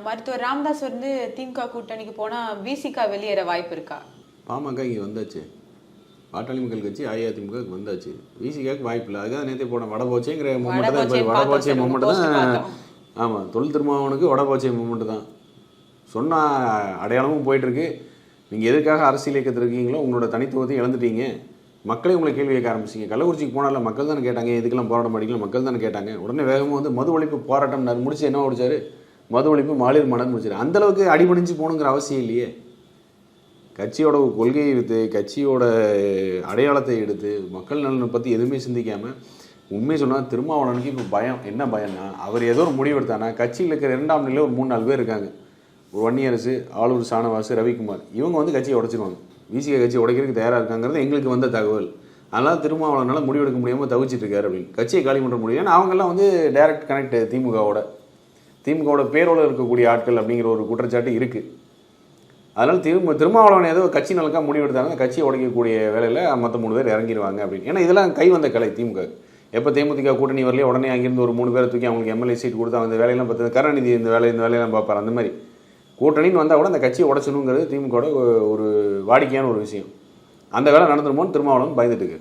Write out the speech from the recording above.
மருத்துவர் ராமதாஸ் வந்து திமுக கூட்டணிக்கு போனா விசிகா வெளியேற வாய்ப்பு இருக்கா? பாமக இங்கே வந்தாச்சு, பாட்டாளி மக்கள் கட்சி அஇஅதிமுகவுக்கு வந்தாச்சு, விசிகாவுக்கு வாய்ப்பு இல்லை. அதுக்காக நேற்று போன வடபோச்சைங்கிற மூமெண்ட் தான். இப்போ வடபோச்சை மூமெண்ட் தான். ஆமாம், தொல் திருமாவனுக்கு வடபோச்சை மூமெண்ட் தான். சொன்னால் அடையாளமும் போயிட்டுருக்கு. நீங்கள் எதுக்காக அரசியல் இயக்கத்தில் இருக்கீங்களோ உங்களோட தனித்துவத்தையும் இழந்துட்டீங்க. மக்களே உங்களை கேள்வி கேட்க ஆரம்பிச்சிங்க. கள்ளக்குறிச்சிக்கு போனால மக்கள் தானே கேட்டாங்க, இதுக்கெல்லாம் போராட மாட்டீங்களா, மக்கள் தானே கேட்டாங்க. உடனே வேகமாக வந்து மது ஒழிப்பு போராட்டம் முடிச்சு என்ன முடிச்சாரு, மது ஒழிப்பு மாளிகை மடம் முடிச்சாரு. அந்தளவுக்கு அடிபணிஞ்சு போகணுங்கிற அவசியம் இல்லையே. கட்சியோட கொள்கையை எடுத்து, கட்சியோட அடையாளத்தை எடுத்து, மக்கள் நலனை பற்றி எதுவுமே சிந்திக்காமல், உண்மையை சொன்னால் திருமாவளவனுக்கு இப்போ பயம். என்ன பயம்னா, அவர் ஏதோ ஒரு முடிவு எடுத்தானா கட்சியில் இருக்கிற 2ஆம் நிலையில் ஒரு 3-4 பேர் இருக்காங்க. ஒரு வன்னியரசு, ஆளூர் சாணவாசு, ரவிக்குமார், இவங்க வந்து கட்சியை உடைச்சிருவாங்க. விசிக கட்சி உடைக்கிறதுக்கு தயாராக இருக்காங்கிறது எங்களுக்கு வந்த தகவல். அதனால் திருமாவளவனால் முடிவெடுக்க முடியாமல் தவிச்சிட்டு இருக்காரு அப்படின்னு. கட்சியை காலி பண்ண முடியும். ஏன்னா அவங்கெல்லாம் வந்து டைரக்ட் கனெக்ட் திமுகவோட பேரோடு இருக்கக்கூடிய ஆட்கள் அப்படிங்கிற ஒரு குற்றச்சாட்டு இருக்குது. அதனால் திருமாவளவன் ஏதோ கட்சி நலக்காக முடிவெடுத்தாங்க, கட்சியை உடைக்கக்கூடிய வேலையில் மற்ற 3 பேர் இறங்கிடுவாங்க அப்படின்னு. ஏன்னா இதெல்லாம் கை வந்த கலை திமுக. எப்போ தேமுதிக கூட்டணி வரலையே உடனே அங்கேருந்து ஒரு 3 பேரை தூக்கி அவங்களுக்கு எம்எல்ஏ சீட் கொடுத்து அந்த வேலையெல்லாம் பார்த்து கருணாநிதி இந்த வேலையெல்லாம் பார்ப்பார். அந்த மாதிரி கூட்டணின்னு வந்தால் கூட அந்த கட்சியை உடைச்சணுங்கிறது திமுகவோட ஒரு வாடிக்கையான ஒரு விஷயம். அந்த வேலை நடந்துருமோன்னு திருமாவளவன் பயந்துட்டு இருக்கு.